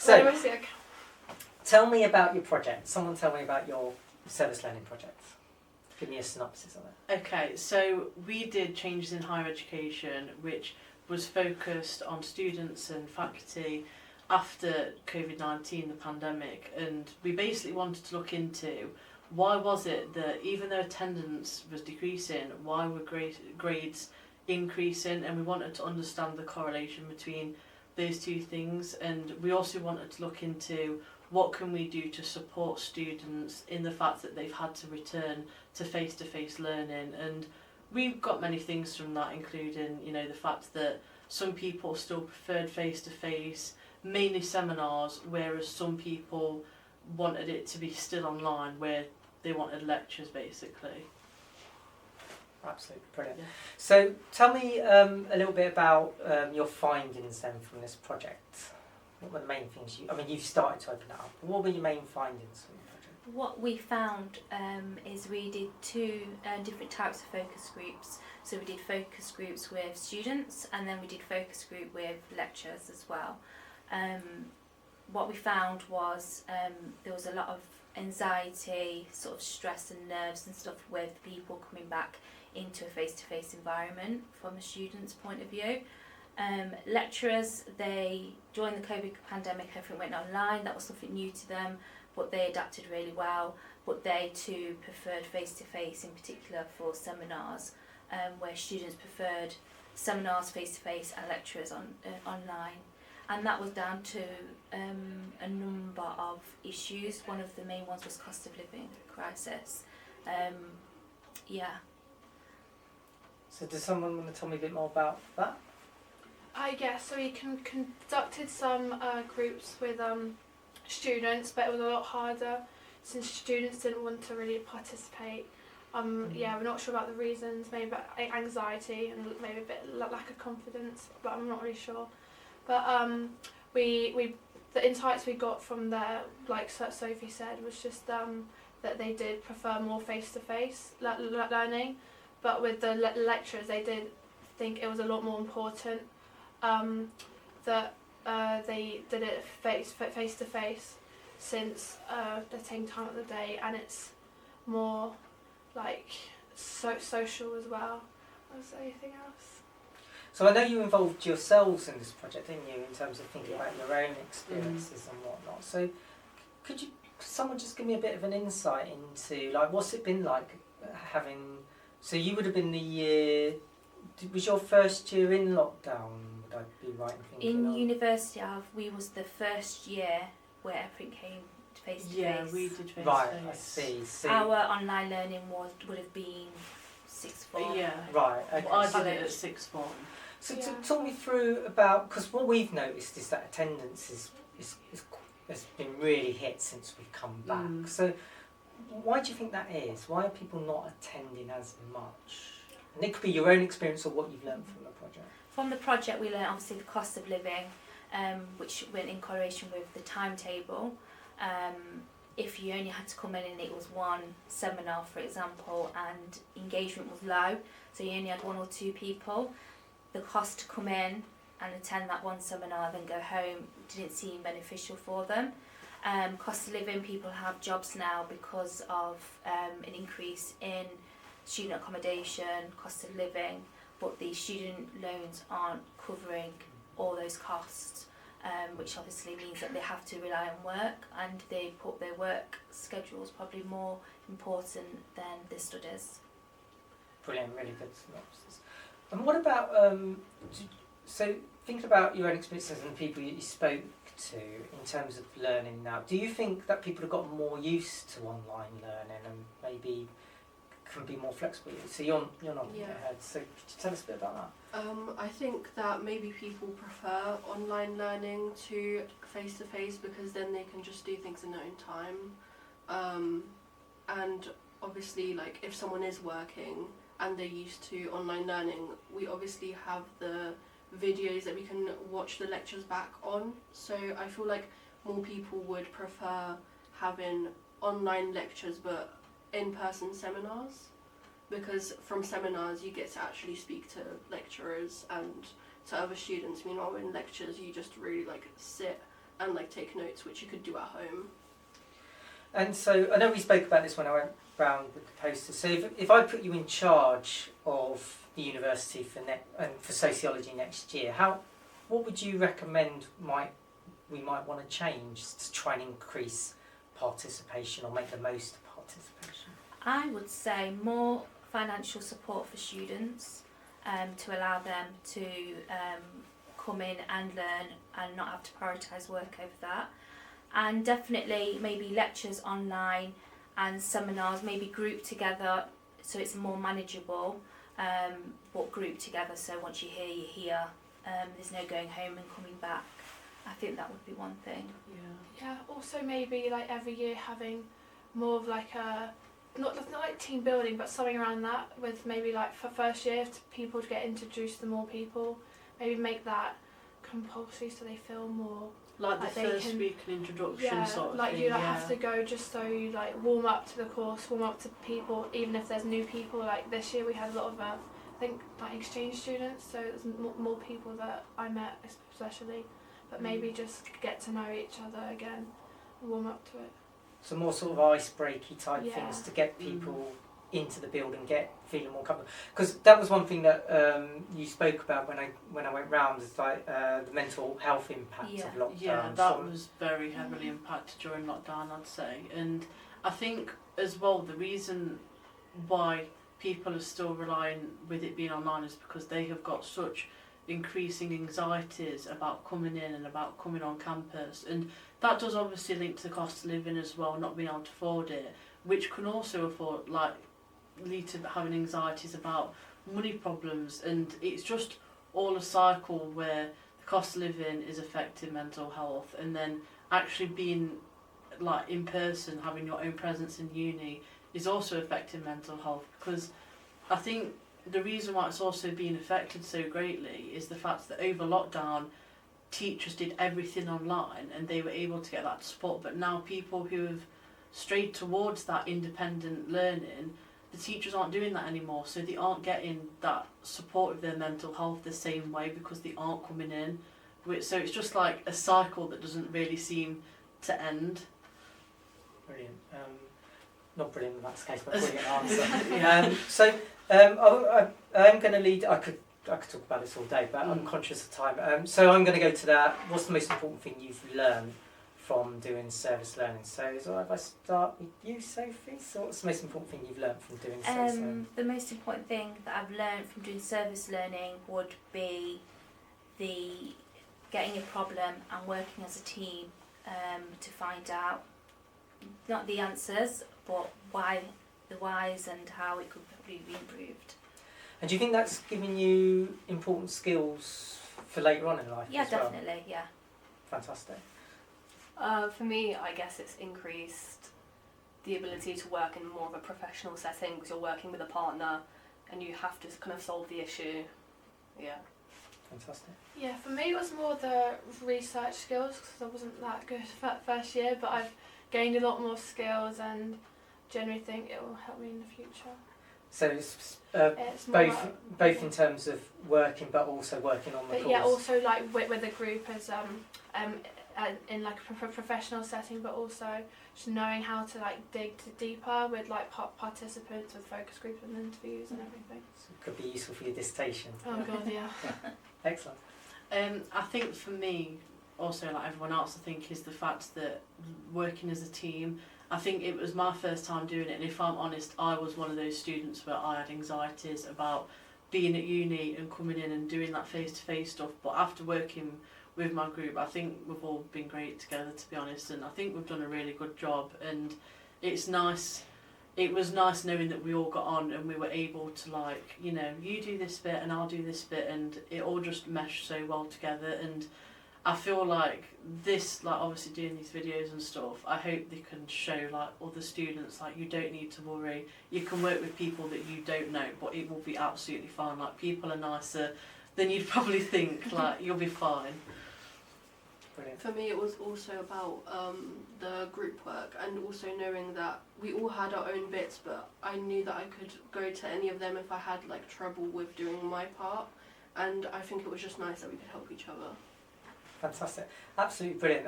So, tell me about your project. Someone tell me about your service learning project. Give me a synopsis of it. Okay, so we did Changes in Higher Education, which was focused on students and faculty after COVID-19, the pandemic, and we basically wanted to look into why was it that even though attendance was decreasing, why were grades increasing, and we wanted to understand the correlation between those two things. And we also wanted to look into what can we do to support students in the fact that they've had to return to face-to-face learning. And we've got many things from that, including, you know, the fact that some people still preferred face-to-face, mainly seminars, whereas some people wanted it to be still online, where they wanted lectures basically. Absolutely brilliant. Yeah. So tell me a little bit about your findings then from this project. What were the main things you've started to open it up. What were your main findings from the project? What we found is we did two different types of focus groups. So we did focus groups with students, and then we did focus group with lecturers as well. What we found was there was a lot of anxiety, sort of stress and nerves and stuff with people coming back into a face-to-face environment from a student's point of view. Lecturers, during the COVID pandemic, everything went online. That was something new to them, but they adapted really well. But they too preferred face-to-face, in particular for seminars, where students preferred seminars face-to-face and lecturers online. And that was down to a number of issues. One of the main ones was cost of living crisis. So does someone want to tell me a bit more about that? Yes, so we conducted some groups with students, but it was a lot harder since students didn't want to really participate. We're not sure about the reasons, maybe anxiety and maybe a bit lack of confidence, but I'm not really sure. But the insights we got from there, like Sophie said, was just that they did prefer more face-to-face learning, but with the lecturers they did think it was a lot more important that they did it face-to-face, since the same time of the day, and it's more like social as well. Was there anything else? So I know you involved yourselves in this project, didn't you, in terms of thinking about your own experiences and whatnot. So could someone just give me a bit of an insight into, like, what's it been like having... So you would have been the year... Was your first year in lockdown, would I be right in thinking? In University we was the first year where everything came face-to-face. Yeah, we did face-to-face. Right, I see. Our online learning would have been sixth form. Yeah. Right, okay. Well, I did it at sixth form. So talk me through about, because what we've noticed is that attendance has been really hit since we've come back. So why do you think that is? Why are people not attending as much? And it could be your own experience or what you've learned from the project. From the project we learned obviously the cost of living, which went in correlation with the timetable. If you only had to come in and it was one seminar, for example, and engagement was low, so you only had one or two people, the cost to come in and attend that one seminar, then go home, didn't seem beneficial for them. Cost of living, people have jobs now because of an increase in student accommodation, cost of living, but the student loans aren't covering all those costs, which obviously means that they have to rely on work, and they put their work schedules probably more important than their studies. Brilliant, really good synopsis. And what about, so thinking about your own experiences and the people you spoke to in terms of learning now, do you think that people have got more used to online learning and maybe can be more flexible? So you're nodding your head, so could you tell us a bit about that? I think that maybe people prefer online learning to face-to-face because then they can just do things in their own time. And obviously, like, if someone is working and they're used to online learning, we obviously have the videos that we can watch the lectures back on. So I feel like more people would prefer having online lectures but in-person seminars, because from seminars you get to actually speak to lecturers and to other students. Meanwhile in lectures you just really like sit and like take notes, which you could do at home. And so I know we spoke about this when I went round with the posters. So if I put you in charge of the university for sociology next year, what would you recommend we might want to change to try and increase participation or make the most of participation? I would say more financial support for students, to allow them to come in and learn and not have to prioritise work over that. And definitely maybe lectures online and seminars, maybe grouped together so it's more manageable, but grouped together so once you're here, there's no going home and coming back. I think that would be one thing. Yeah, also maybe like every year having more of like a, not like team building, but something around that, with maybe like for first year people to get introduced to more people, maybe make that compulsory so they feel more Like the they first can- week and introduction yeah, sort of like thing. you like have to go just so you like warm up to the course, warm up to people, even if there's new people. Like this year we had a lot of I think like exchange students, so there's more people that I met especially, but maybe just get to know each other again, and warm up to it. So more sort of ice-breaky type Yeah. things to get people into the building, feeling more comfortable. Because that was one thing that you spoke about when I went round, is like the mental health impact of lockdown. Yeah, that was very heavily impacted during lockdown, I'd say. And I think as well the reason why people are still relying with it being online is because they have got such increasing anxieties about coming in and about coming on campus, and that does obviously link to the cost of living as well, not being able to afford it, which can also lead to having anxieties about money problems, and it's just all a cycle where the cost of living is affecting mental health, and then actually being like in person, having your own presence in uni is also affecting mental health, because I think the reason why it's also being affected so greatly is the fact that over lockdown teachers did everything online and they were able to get that support, but now people who have strayed towards that independent learning, the teachers aren't doing that anymore, so they aren't getting that support of their mental health the same way because they aren't coming in. So it's just like a cycle that doesn't really seem to end. Brilliant. Not brilliant in that case, but brilliant answer. I'm going to lead. I could talk about this all day, but I'm conscious of time. So I'm going to go to that. What's the most important thing you've learned from doing service learning? So is it all right if I start with you, Sophie? So what's the most important thing you've learned from doing service learning? The most important thing that I've learned from doing service learning would be getting a problem and working as a team to find out not the answers, but the whys and how it could probably be improved. And do you think that's giving you important skills for later on in life Yeah, as well? definitely, yeah. Fantastic. For me, I guess it's increased the ability to work in more of a professional setting because you're working with a partner and you have to kind of solve the issue. Yeah. Fantastic. Yeah, for me it was more the research skills because I wasn't that good first year, but I've gained a lot more skills and generally think it will help me in the future. So it's It's more both in terms of working, but also working on the but course. yeah, also like with a group as in like a professional setting, but also just knowing how to like dig deeper with like participants with focus groups and interviews and everything. So it could be useful for your dissertation. Oh god, yeah. Excellent. I think for me, also like everyone else, I think is the fact that working as a team, I think it was my first time doing it, and if I'm honest, I was one of those students where I had anxieties about being at uni and coming in and doing that face-to-face stuff, but after working with my group, I think we've all been great together, to be honest, and I think we've done a really good job, and it's nice. It was nice knowing that we all got on and we were able to, like, you know, you do this bit and I'll do this bit, and it all just meshed so well together. And I feel like this, like obviously doing these videos and stuff, I hope they can show like other students, like, you don't need to worry, you can work with people that you don't know, but it will be absolutely fine. Like, people are nicer than you'd probably think, like, you'll be fine. Brilliant. For me, it was also about the group work and also knowing that we all had our own bits, but I knew that I could go to any of them if I had like trouble with doing my part, and I think it was just nice that we could help each other. Fantastic. Absolutely brilliant.